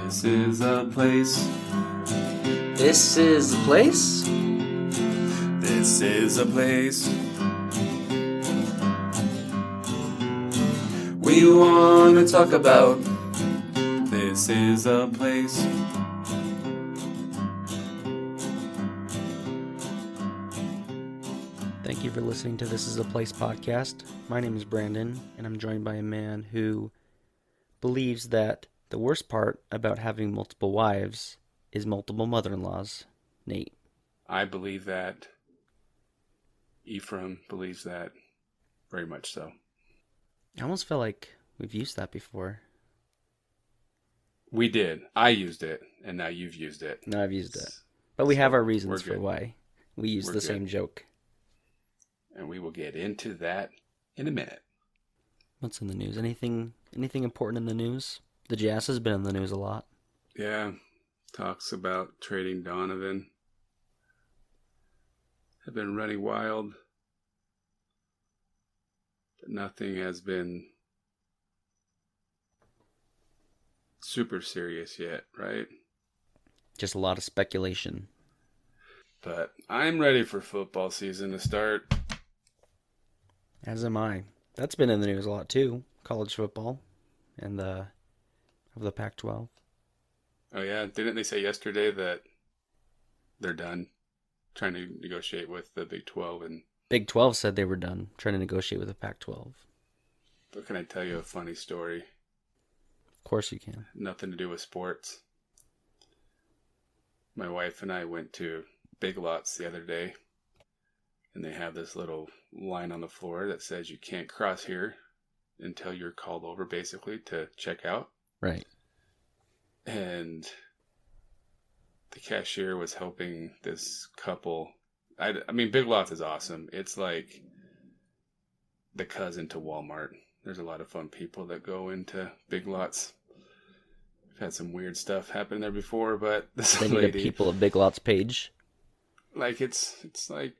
This is a place. This is the place? This is a place. We want to talk about. This is a place. Thank you for listening to This is a Place podcast. My name is Brandon, and I'm joined by a man who believes that the worst part about having multiple wives is multiple mother-in-laws. Nate. I believe that. Ephraim believes that. Very much so. I almost feel like we've used that before. We did. I used it, and now you've used it. No, I've used it. But we have our reasons for why we use the same joke. And we will get into that in a minute. What's in the news? Anything important in the news? The Jazz has been in the news a lot. Yeah. Talks about trading Donovan. Have been running wild. But nothing has been super serious yet, right? Just a lot of speculation. But I'm ready for football season to start. As am I. That's been in the news a lot too. College football and of the Pac-12. Oh yeah, didn't they say yesterday that they're done trying to negotiate with the Big 12? And Big 12 said they were done trying to negotiate with the Pac-12. But can I tell you a funny story? Of course you can. Nothing to do with sports. My wife and I went to Big Lots the other day, and they have this little line on the floor that says you can't cross here until you're called over, basically, to check out. Right. And the cashier was helping this couple. I mean, Big Lots is awesome. It's like the cousin to Walmart. There's a lot of fun people that go into Big Lots. I've had some weird stuff happen there before, but this they lady... need a People of Big Lots page. Like, it's like...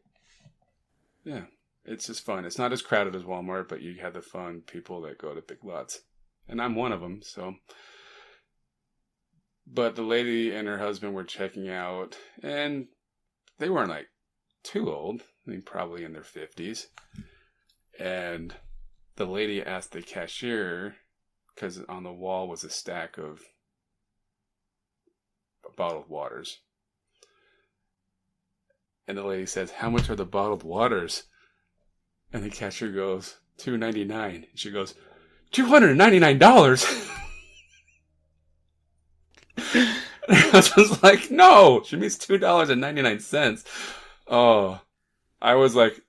Yeah, it's just fun. It's not as crowded as Walmart, but you have the fun people that go to Big Lots. And I'm one of them, so... But the lady and her husband were checking out, and they weren't, like, too old. I mean, probably in their 50s. And the lady asked the cashier, because on the wall was a stack of bottled waters. And the lady says, "How much are the bottled waters?" And the cashier goes, $2.99. She goes, $299? I was just like, no, she means $2.99. Oh, I was like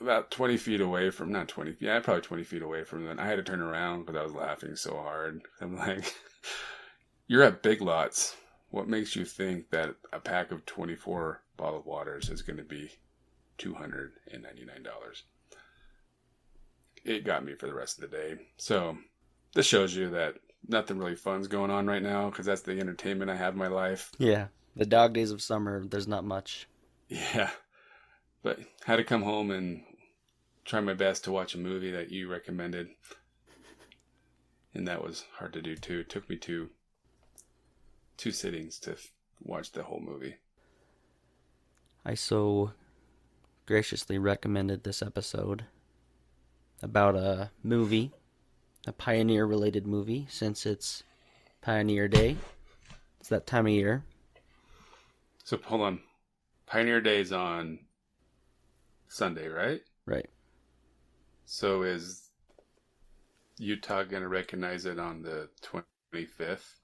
about 20 feet away from, not 20, yeah, probably 20 feet away from them. I had to turn around because I was laughing so hard. I'm like, you're at Big Lots. What makes you think that a pack of 24 bottled waters is going to be $299? It got me for the rest of the day. So this shows you that nothing really fun's going on right now, because that's the entertainment I have in my life. Yeah, the dog days of summer, there's not much. Yeah, but had to come home and try my best to watch a movie that you recommended. And that was hard to do too. It took me two sittings to watch the whole movie. I so graciously recommended this episode about a movie, a Pioneer-related movie, since it's Pioneer Day. It's that time of year. So, hold on. Pioneer Day's on Sunday, right? Right. So, is Utah going to recognize it on the 25th?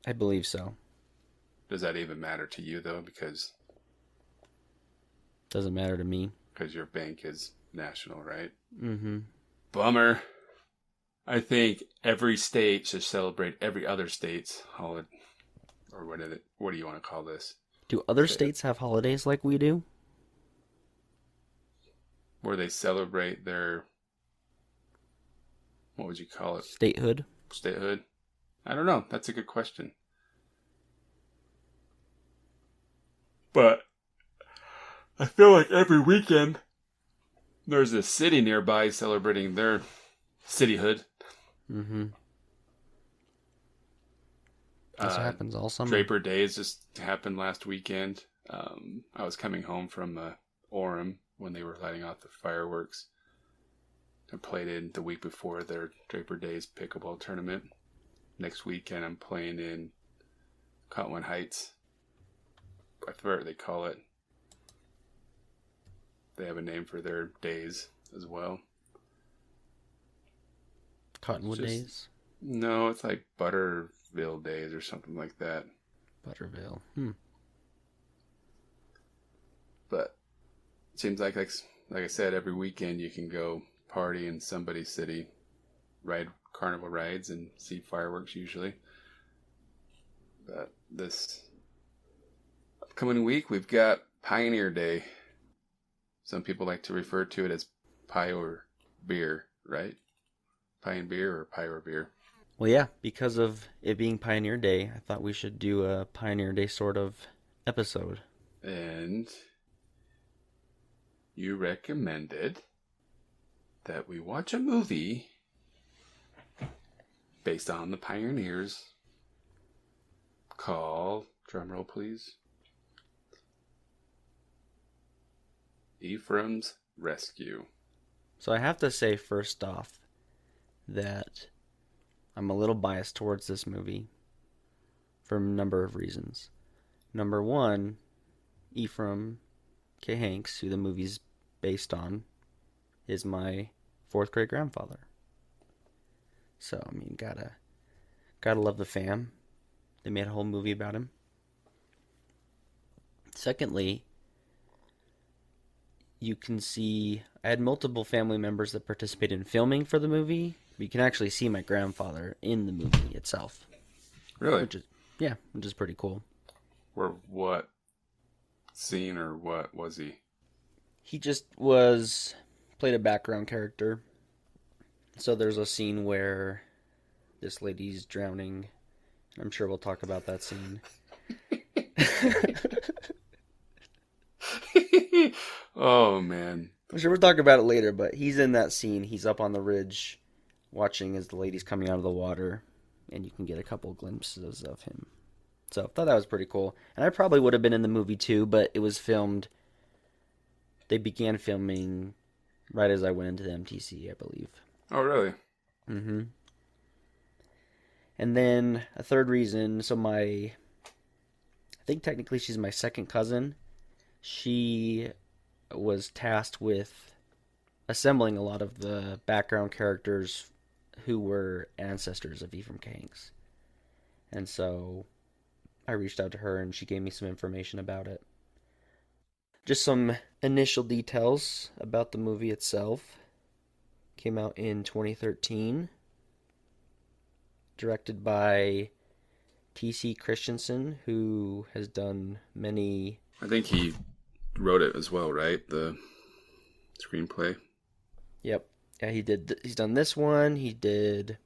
I believe so. Does that even matter to you, though? Because... Doesn't matter to me. Because your bank is national, right? Mm-hmm. Bummer. I think every state should celebrate every other state's holiday. Or what do you want to call this? Do other states have holidays like we do? Where they celebrate their... What would you call it? Statehood? Statehood? I don't know. That's a good question. But I feel like every weekend there's a city nearby celebrating their cityhood. Mm-hmm. This happens all summer. Draper Days just happened last weekend. I was coming home from Orem when they were lighting off the fireworks. I played in the week before their Draper Days pickleball tournament. Next weekend I'm playing in Cottonwood Heights. I forget what they call it. They have a name for their days as well. Cottonwood Days? No, it's like Butterville Days or something like that. Butterville. But it seems like I said, every weekend you can go party in somebody's city, ride carnival rides, and see fireworks usually. But this upcoming week we've got Pioneer Day. Some people like to refer to it as Pioneer Beer, right? Pioneer Beer or Pioneer Beer. Well, yeah, because of it being Pioneer Day, I thought we should do a Pioneer Day sort of episode. And you recommended that we watch a movie based on the pioneers called, drumroll please, Ephraim's Rescue. So I have to say first off that I'm a little biased towards this movie for a number of reasons. Number one, Ephraim K. Hanks, who the movie's based on, is my fourth great grandfather. So, I mean, gotta love the fam. They made a whole movie about him. Secondly, you can see I had multiple family members that participated in filming for the movie. But you can actually see my grandfather in the movie itself. Really? Which is pretty cool. Or what scene or what was he? He just played a background character. So there's a scene where this lady's drowning. I'm sure we'll talk about that scene. Oh, man. I'm sure we'll talk about it later, but he's in that scene. He's up on the ridge watching as the lady's coming out of the water, and you can get a couple glimpses of him. So I thought that was pretty cool. And I probably would have been in the movie too, but it was filmed. They began filming right as I went into the MTC, I believe. Oh, really? Mm-hmm. And then a third reason, I think technically she's my second cousin. She was tasked with assembling a lot of the background characters who were ancestors of Ephraim K. Hanks. And so I reached out to her and she gave me some information about it. Just some initial details about the movie itself. Came out in 2013. Directed by T.C. Christensen, who has done many... I think he wrote it as well, right? The screenplay. Yep. Yeah, he's done this one. He did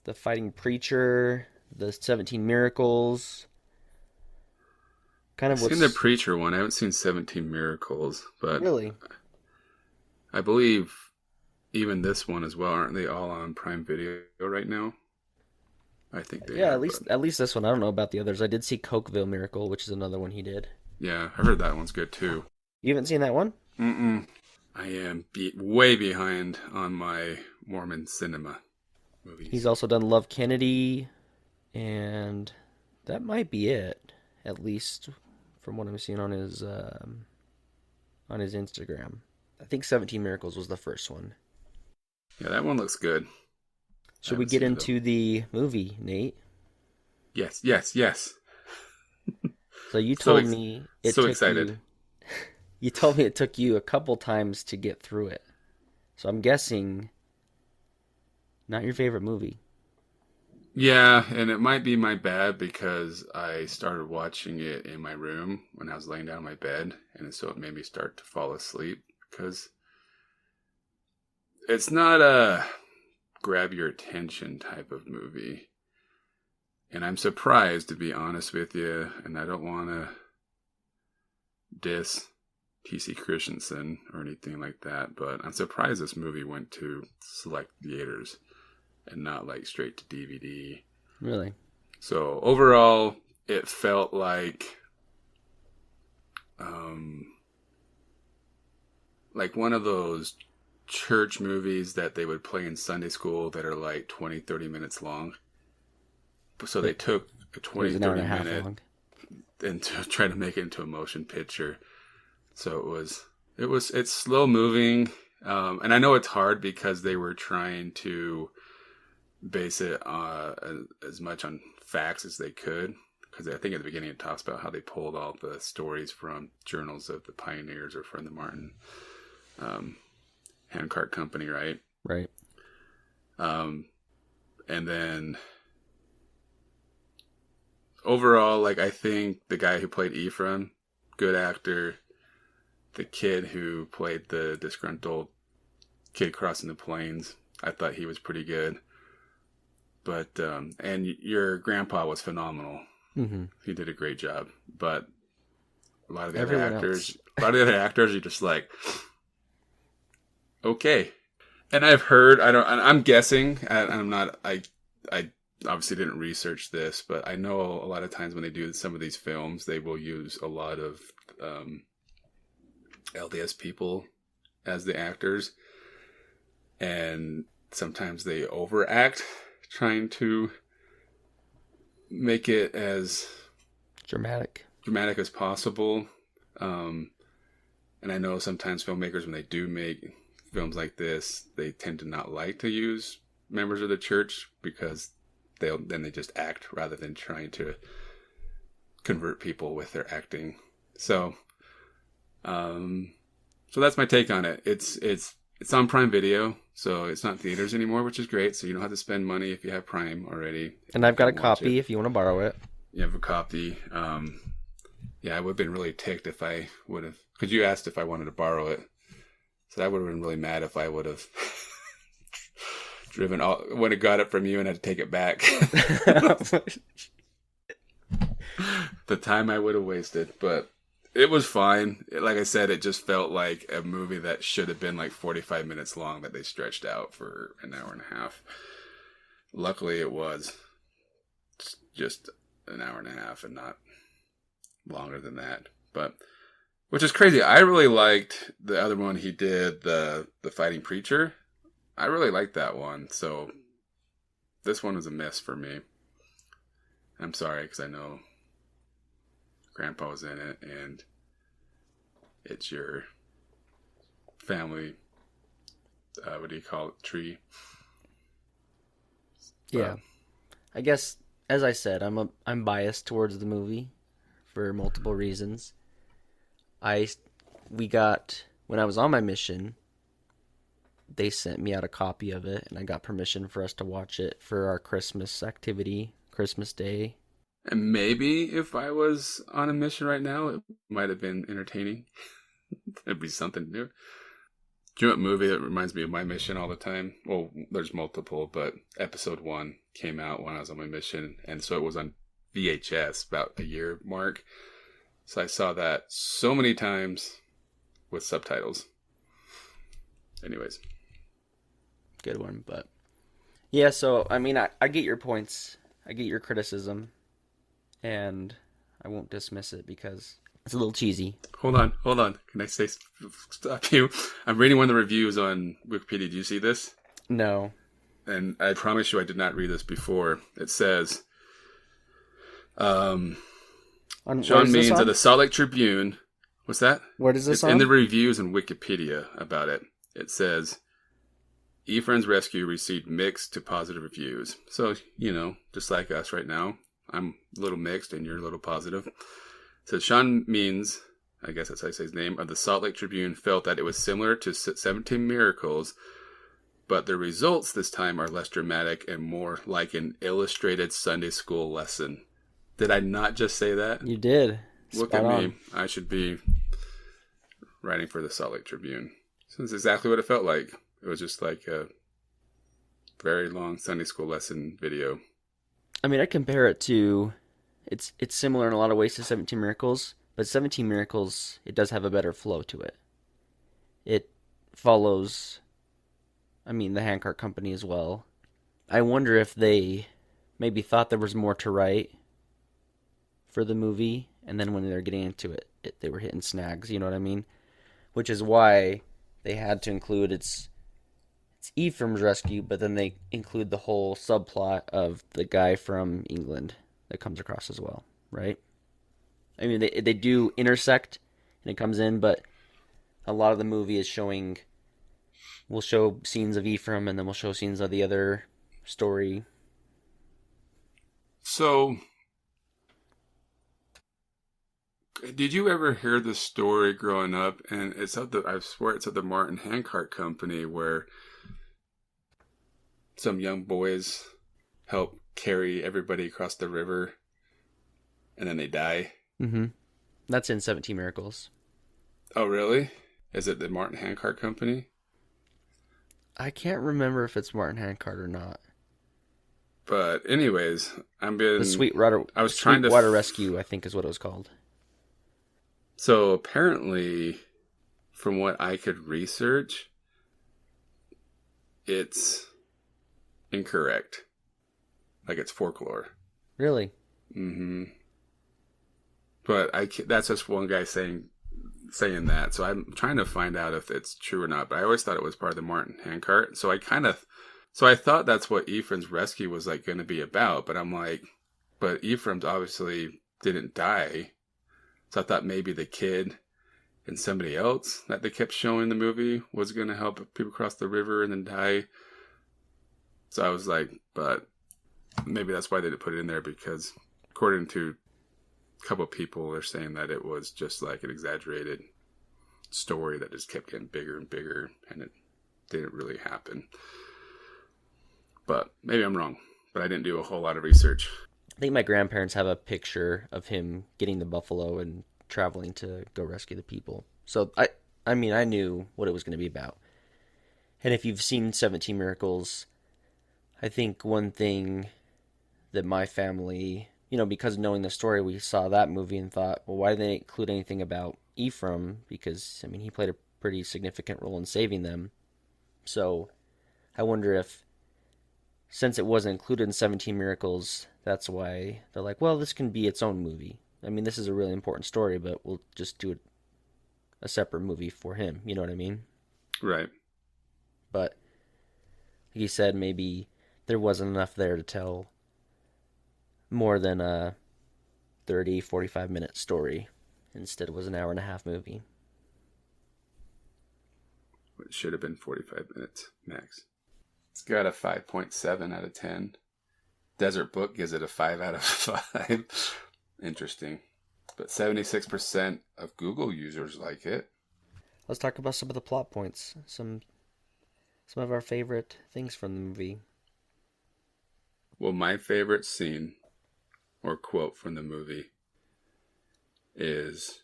The Fighting Preacher, The 17 Miracles. I've seen the Preacher one. I haven't seen 17 Miracles, but really, I believe even this one as well. Aren't they all on Prime Video right now? I think they are. At least this one. I don't know about the others. I did see Cokeville Miracle, which is another one he did. Yeah, I heard that one's good too. You haven't seen that one? Mm-mm. I am way behind on my Mormon cinema movies. He's also done Love Kennedy, and that might be it, at least from what I'm seeing on his Instagram. I think 17 Miracles was the first one. Yeah, that one looks good. Should we get into the movie, Nate? Yes. So you told me it so took excited. You told me it took you a couple times to get through it. So I'm guessing not your favorite movie. Yeah, and it might be my bad because I started watching it in my room when I was laying down in my bed, and so it made me start to fall asleep because it's not a grab your attention type of movie. And I'm surprised, to be honest with you, and I don't want to diss T.C. Christensen or anything like that, but I'm surprised this movie went to select theaters and not like straight to DVD. Really? So overall, it felt um, like one of those church movies that they would play in Sunday school that are like 20, 30 minutes long. So they It, took a it was 20, an hour and 30 a half minute long. and to try to make it into a motion picture. So it's slow moving. And I know it's hard because they were trying to base it as much on facts as they could. Because I think at the beginning it talks about how they pulled all the stories from journals of the pioneers or from the Martin um, handcart company, right? Right. And then overall, like I think the guy who played Ephraim, good actor. The kid who played the disgruntled kid crossing the plains, I thought he was pretty good. But and your grandpa was phenomenal. Mm-hmm. He did a great job. But a lot of the Everyone other else. actors are just like, okay. And I've heard, I'm guessing, I'm not, I obviously didn't research this, but I know a lot of times when they do some of these films, they will use a lot of LDS people as the actors, and sometimes they overact, trying to make it as Dramatic. as possible. And I know sometimes filmmakers, when they do make films like this, they tend to not like to use members of the church because they just act rather than trying to convert people with their acting. So that's my take on it. It's on Prime Video, so it's not theaters anymore, which is great. So you don't have to spend money if you have Prime already. And I've got a copy if you want to borrow it. You have a copy. Yeah, I would have been really ticked if I would have, because you asked if I wanted to borrow it. So I would have been really mad if I would have driven all when it got it from you and had to take it back. The time I would have wasted, but it was fine. Like I said, it just felt like a movie that should have been like 45 minutes long that they stretched out for an hour and a half. Luckily, it was just an hour and a half and not longer than that. But which is crazy. I really liked the other one he did, the Fighting Preacher. I really liked that one. So this one was a miss for me. I'm sorry, because I know Grandpa was in it, and it's your family, what do you call it, tree? Yeah. I guess, as I said, I'm biased towards the movie for multiple reasons. When I was on my mission, they sent me out a copy of it, and I got permission for us to watch it for our Christmas activity, Christmas Day. And maybe if I was on a mission right now, it might have been entertaining. It'd be something new. Do you know what movie that reminds me of my mission all the time? Well, there's multiple, but episode 1 came out when I was on my mission, and so it was on VHS, about a year mark. So I saw that so many times with subtitles. Anyways. Good one, but... Yeah, so, I mean, I get your points. I get your criticism. And I won't dismiss it because it's a little cheesy. Hold on. Can I stop you? I'm reading one of the reviews on Wikipedia. Do you see this? No. And I promise you I did not read this before. It says, Sean Means of the Salt Lake Tribune. What's that? What is this It's on? in the reviews on Wikipedia about it. It says, Ephraim's Rescue received mixed to positive reviews. So, just like us right now. I'm a little mixed and you're a little positive. It says Sean Means, I guess that's how I say his name, of the Salt Lake Tribune felt that it was similar to 17 Miracles, but the results this time are less dramatic and more like an illustrated Sunday school lesson. Did I not just say that? You did. Look Spot at on. me. I should be writing for the Salt Lake Tribune. So that's exactly what it felt like. It was just like a very long Sunday school lesson video. I mean, I compare it to... It's similar in a lot of ways to 17 Miracles, but 17 Miracles, it does have a better flow to it. It follows, the handcart company as well. I wonder if they maybe thought there was more to write for the movie, and then when they were getting into it, they were hitting snags. You know what I mean? Which is why they had to include it's Ephraim's rescue, but then they include the whole subplot of the guy from England that comes across as well, right? I mean, they do intersect, and it comes in, but a lot of the movie is showing. We'll show scenes of Ephraim, and then we'll show scenes of the other story. So, did you ever hear the story growing up? And I swear it's of the Martin Handcart Company, where some young boys help carry everybody across the river, and then they die. Mm-hmm. That's in 17 Miracles. Oh, really? Is it the Martin Handcart Company? I can't remember if it's Martin Handcart or not. But anyways, The Sweetwater Rescue, I think, is what it was called. So apparently, from what I could research, it's incorrect. Like, it's folklore. Really? Mm-hmm. But that's just one guy saying that. So I'm trying to find out if it's true or not. But I always thought it was part of the Martin Handcart. So I thought that's what Ephraim's rescue was like going to be about. But I'm like, but Ephraim's obviously didn't die. So I thought maybe the kid and somebody else that they kept showing in the movie was going to help people cross the river and then die. So I was like, but maybe that's why they didn't put it in there, because according to a couple of people, they're saying that it was just like an exaggerated story that just kept getting bigger and bigger, and it didn't really happen. But maybe I'm wrong, but I didn't do a whole lot of research. I think my grandparents have a picture of him getting the buffalo and traveling to go rescue the people. So I mean, I knew what it was going to be about. And if you've seen 17 Miracles, I think one thing that my family, because knowing the story, we saw that movie and thought, well, why didn't they include anything about Ephraim? Because, I mean, he played a pretty significant role in saving them. So I wonder if, since it wasn't included in 17 Miracles, that's why they're like, well, this can be its own movie. I mean, this is a really important story, but we'll just do a separate movie for him. You know what I mean? Right. But, like you said, maybe there wasn't enough there to tell more than a 30, 45-minute story. Instead, it was an hour-and-a-half movie. It should have been 45 minutes max. It's got a 5.7 out of 10. Desert Book gives it a 5 out of 5. Interesting. But 76% of Google users like it. Let's talk about some of the plot points. Some of our favorite things from the movie. Well, my favorite scene or quote from the movie is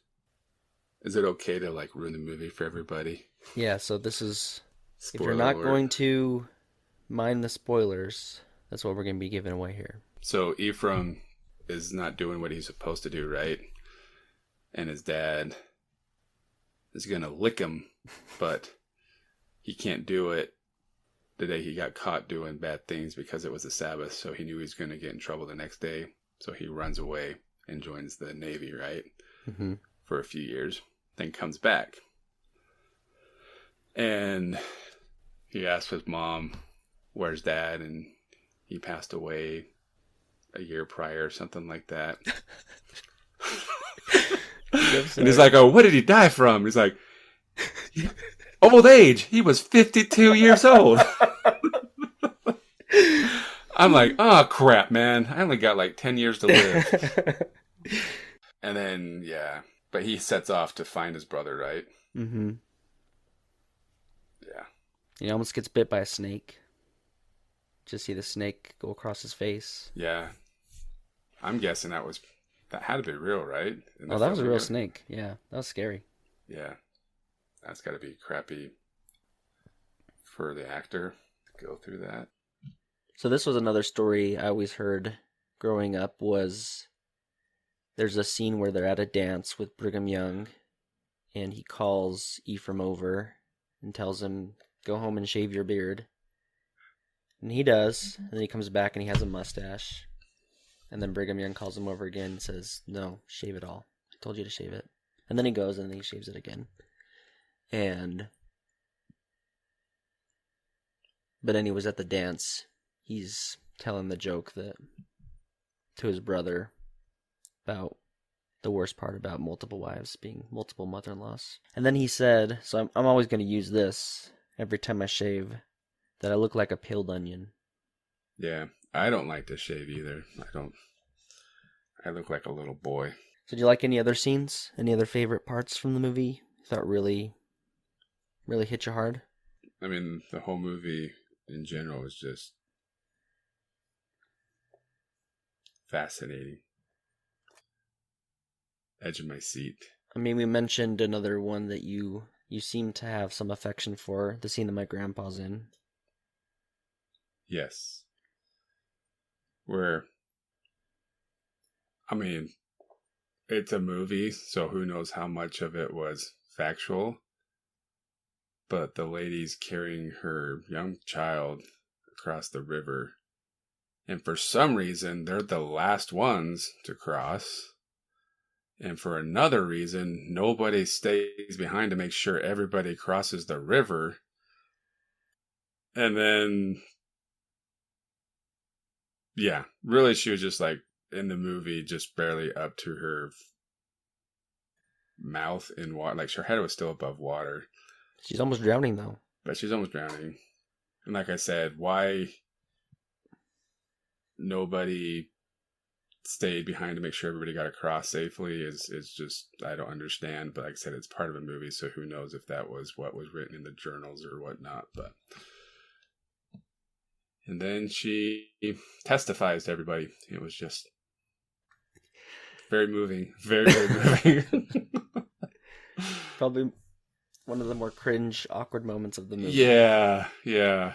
it okay to like ruin the movie for everybody? Yeah, so this is, Spoiler if you're not alert. going to mind the spoilers, that's what we're going to be giving away here. So Ephraim is not doing what he's supposed to do, right? And his dad is going to lick him, but he can't do it the day he got caught doing bad things because it was the Sabbath, so he knew he was going to get in trouble the next day. So he runs away and joins the Navy, right? Mm-hmm. For a few years, then comes back. And he asks his mom, where's dad? And he passed away a year prior or something like that. And he's like, oh, what did he die from? He's like, old age. He was 52 years old. I'm like, oh, crap, man. I only got like 10 years to live. And then, yeah. But he sets off to find his brother, right? Mm-hmm. Yeah. He almost gets bit by a snake. Just see the snake go across his face. Yeah. I'm guessing that had to be real, right? Oh, that was a real snake. Yeah, that was scary. Yeah. That's got to be crappy for the actor to go through that. So this was another story I always heard growing up was there's a scene where they're at a dance with Brigham Young and he calls Ephraim over and tells him, go home and shave your beard. And he does. And then he comes back and he has a mustache. And then Brigham Young calls him over again and says, no, shave it all. I told you to shave it. And then he goes and then he shaves it again. But anyways, at the dance, he's telling the joke to his brother about the worst part about multiple wives being multiple mother-in-laws. And then he said, so I'm always going to use this every time I shave, that I look like a peeled onion. Yeah, I don't like to shave either. I look like a little boy. So do you like any other scenes? Any other favorite parts from the movie you thought really hit you hard? I mean, the whole movie in general is just fascinating. Edge of my seat. I mean, we mentioned another one that you seem to have some affection for, the scene that my grandpa's in. Yes. Where, I mean, it's a movie, so who knows how much of it was factual. But the lady's carrying her young child across the river. And for some reason, they're the last ones to cross. And for another reason, nobody stays behind to make sure everybody crosses the river. And then, yeah, really she was just like, in the movie, just barely up to her mouth in water. Like her head was still above water. She's almost drowning, though. But she's almost drowning. And like I said, why nobody stayed behind to make sure everybody got across safely is just, I don't understand. But like I said, it's part of a movie, so who knows if that was what was written in the journals or whatnot. But and then she testifies to everybody. It was just very moving. Very, very moving. Probably one of the more cringe, awkward moments of the movie. Yeah.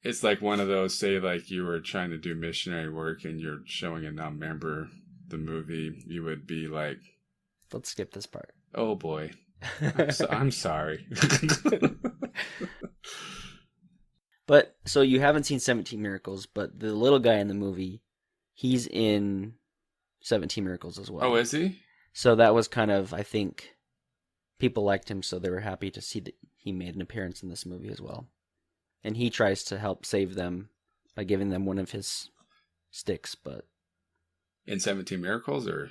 It's like one of those, say like you were trying to do missionary work and you're showing a non-member the movie, you would be like, let's skip this part. Oh boy. I'm sorry. But, so you haven't seen 17 Miracles, but the little guy in the movie, he's in 17 Miracles as well. Oh, is he? So that was kind of, I think, people liked him, so they were happy to see that he made an appearance in this movie as well. And he tries to help save them by giving them one of his sticks, but... In 17 Miracles or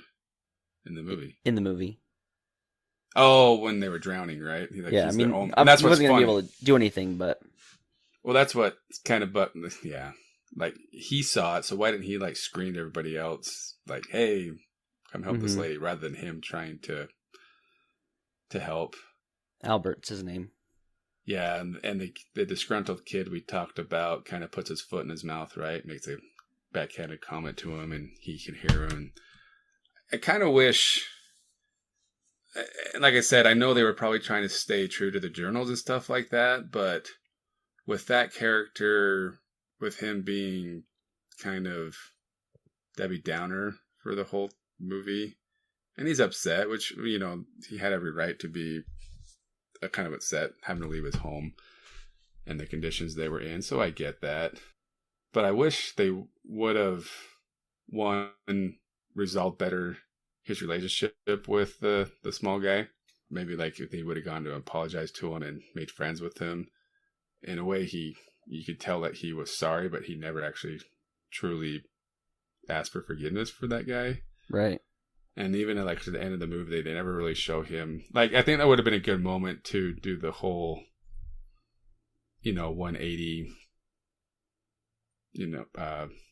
in the movie? In the movie. Oh, when they were drowning, right? Like, yeah, I mean, that's he wasn't going to be able to do anything, but... Well, that's what kind of, but yeah, like he saw it, so why didn't he like scream to everybody else, like, "Hey, come help this lady," rather than him trying to help? Albert's his name. Yeah, and the disgruntled kid we talked about kind of puts his foot in his mouth, right? Makes a backhanded comment to him, and he can hear him. I kind of wish, like I said, I know they were probably trying to stay true to the journals and stuff like that, but with that character, with him being kind of Debbie Downer for the whole movie, and he's upset, which, you know, he had every right to be kind of upset having to leave his home and the conditions they were in, so I get that. But I wish they would have, one, resolved better his relationship with the small guy. Maybe like if he would have gone to apologize to him and made friends with him. In a way, you could tell that he was sorry, but he never actually truly asked for forgiveness for that guy. Right. And even like to the end of the movie, they never really show him. Like, I think that would have been a good moment to do the whole, 180,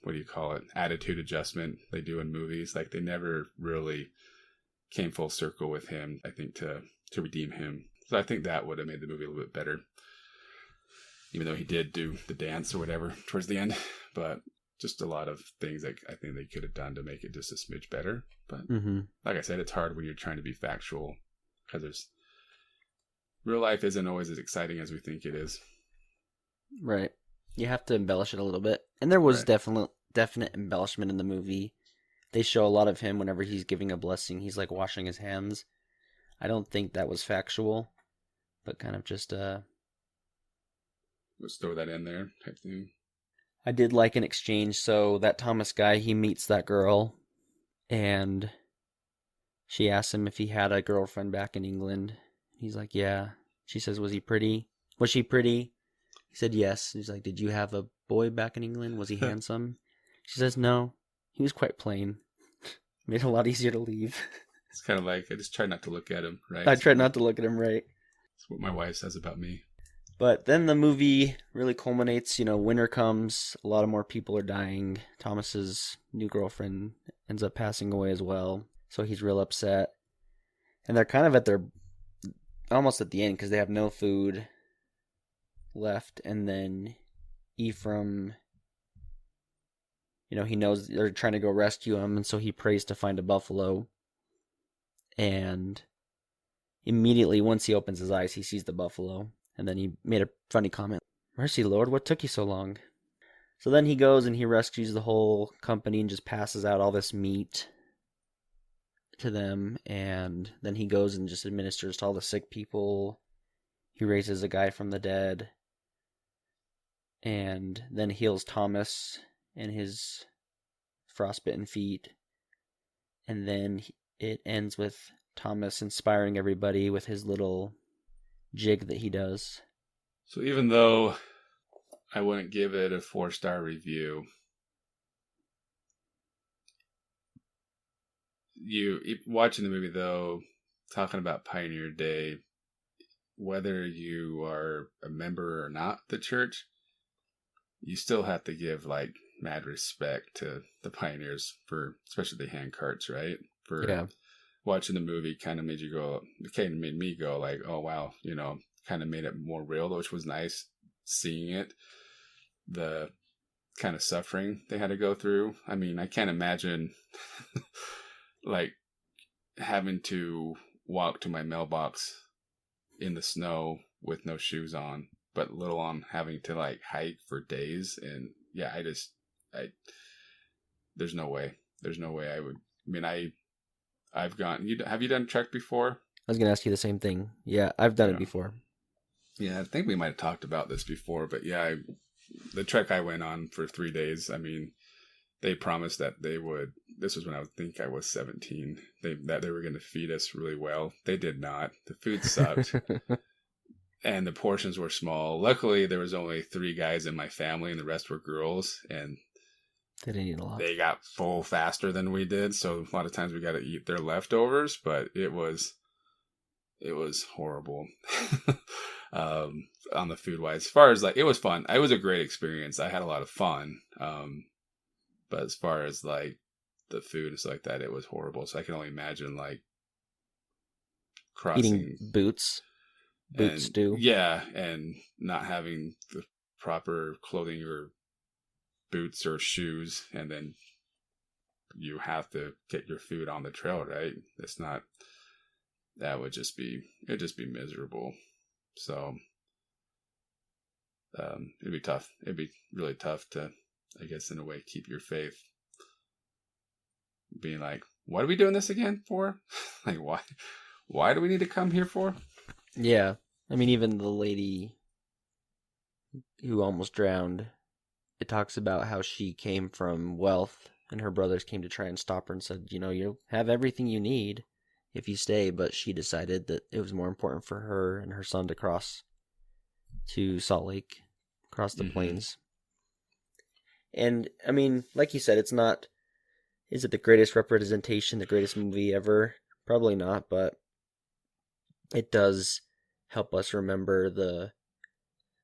what do you call it? Attitude adjustment they do in movies. Like, they never really came full circle with him, I think, to redeem him. So I think that would have made the movie a little bit better. Even though he did do the dance or whatever towards the end. But just a lot of things that I think they could have done to make it just a smidge better. But like I said, it's hard when you're trying to be factual. Because real life isn't always as exciting as we think it is. Right. You have to embellish it a little bit. And there was definite embellishment in the movie. They show a lot of him whenever he's giving a blessing. He's like washing his hands. I don't think that was factual. But kind of just... Let's throw that in there type thing. I did like an exchange. So that Thomas guy, he meets that girl, and she asks him if he had a girlfriend back in England. He's like, yeah. She says, was he pretty? Was she pretty? He said, yes. He's like, did you have a boy back in England? Was he handsome? She says, no. He was quite plain. Made it a lot easier to leave. It's kind of like, I just try not to look at him, right? I tried not to look at him right. That's what my wife says about me. But then the movie really culminates. Winter comes. A lot of more people are dying. Thomas's new girlfriend ends up passing away as well. So he's real upset. And they're kind of almost at the end because they have no food left. And then Ephraim, he knows they're trying to go rescue him. And so he prays to find a buffalo. And immediately, once he opens his eyes, he sees the buffalo. And then he made a funny comment. Mercy, Lord, what took you so long? So then he goes and he rescues the whole company and just passes out all this meat to them. And then he goes and just administers to all the sick people. He raises a guy from the dead. And then heals Thomas and his frostbitten feet. And then it ends with Thomas inspiring everybody with his little jig that he does. So even though I wouldn't give it a 4-star review, you watching the movie though, talking about Pioneer Day, whether you are a member or not the church, you still have to give like mad respect to the pioneers for especially the hand carts, right? For watching the movie kind of made me go like, oh wow, kind of made it more real, which was nice seeing it. The kind of suffering they had to go through. I mean, I can't imagine like having to walk to my mailbox in the snow with no shoes on, but little on having to like hike for days. And yeah, there's no way I would. I mean, I've gone. Have you done trek before? I was going to ask you the same thing. Yeah, I've done it before. Yeah, I think we might have talked about this before, but yeah, the trek I went on for 3 days, I mean, they promised that they would, this was when I was 17, that they were going to feed us really well. They did not. The food sucked. And the portions were small. Luckily, there was only 3 guys in my family and the rest were girls, and they didn't eat a lot. They got full faster than we did, so a lot of times we got to eat their leftovers, but it was horrible. On the food wise, as far as like, it was fun. It was a great experience. I had a lot of fun. But as far as like the food and stuff like that, it was horrible. So I can only imagine like crossing eating boots stew. Yeah, and not having the proper clothing or boots or shoes, and then you have to get your food on the trail, right? It'd just be miserable. So it'd be tough. It'd be really tough to, I guess, in a way, keep your faith. Being like, what are we doing this again for? Like, why do we need to come here for? Yeah. I mean, even the lady who almost drowned, it talks about how she came from wealth and her brothers came to try and stop her and said, you'll have everything you need if you stay, but she decided that it was more important for her and her son to cross to Salt Lake, cross the plains. And, I mean, like you said, it's not, is it the greatest representation, the greatest movie ever? Probably not, but it does help us remember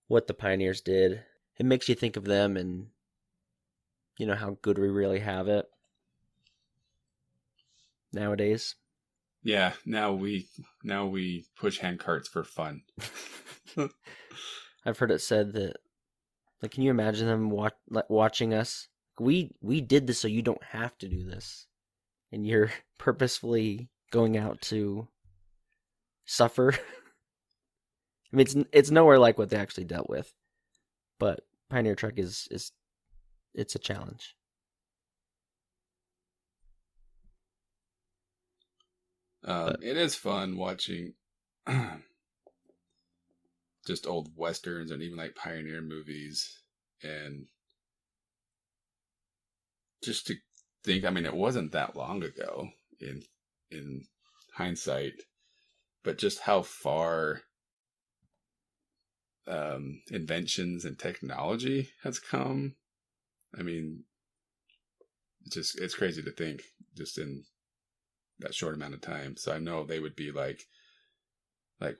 what the pioneers did. It makes you think of them and, how good we really have it nowadays. Yeah, now we push hand carts for fun. I've heard it said that, like, can you imagine them watching us? We did this so you don't have to do this, and you're purposefully going out to suffer. I mean, it's nowhere like what they actually dealt with, but Pioneer Trek is it's a challenge. It is fun watching just old westerns and even like pioneer movies, and just to think, I mean, it wasn't that long ago in hindsight, but just how far inventions and technology has come. I mean, it's crazy to think just in that short amount of time. So I know they would be like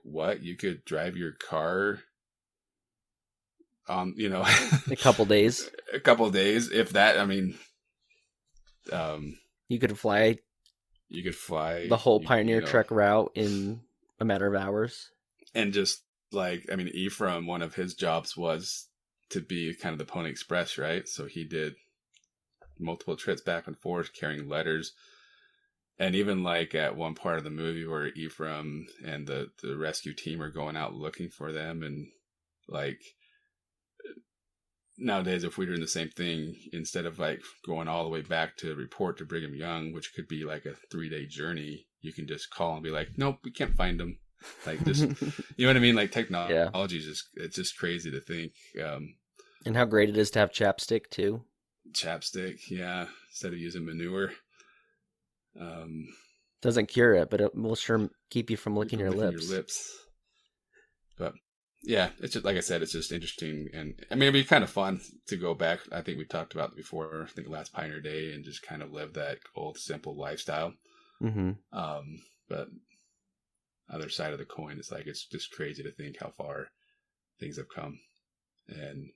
what? You could drive your car on, A couple days. a couple of days, if that. I mean, You could fly the whole Pioneer Trek route in a matter of hours. And just like, I mean, Ephraim, one of his jobs was to be kind of the Pony Express, right? So he did multiple trips back and forth carrying letters. And even like at one part of the movie where Ephraim and the rescue team are going out looking for them, and like nowadays, if we're doing the same thing, instead of like going all the way back to report to Brigham Young, which could be like a 3-day journey, you can just call and be like, nope, we can't find them. Like, just, you know what I mean? Like, technology is it's just crazy to think. And how great it is to have chapstick too. Chapstick, yeah, instead of using manure. Doesn't cure it, but it will sure keep you from licking your lips. But yeah, it's just, like I said, it's just interesting. And I mean, it'd be kind of fun to go back. I think we talked about it before, I think last Pioneer Day, and just kind of live that old, simple lifestyle. Mm-hmm. But other side of the coin, it's like, it's just crazy to think how far things have come. And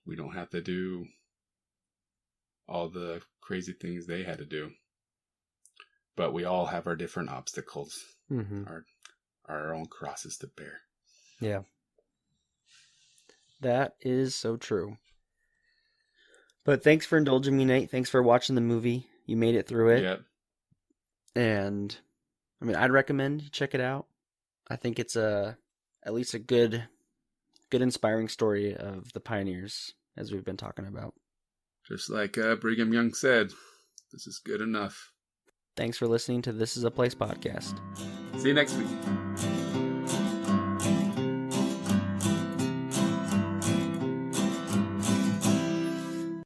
we don't have to do all the crazy things they had to do. But we all have our different obstacles, our own crosses to bear. Yeah. That is so true. But thanks for indulging me, Nate. Thanks for watching the movie. You made it through it. Yeah. And I mean, I'd recommend you check it out. I think it's at least a good inspiring story of the pioneers, as we've been talking about. Just like Brigham Young said, this is good enough. Thanks for listening to This Is a Place podcast. See you next week.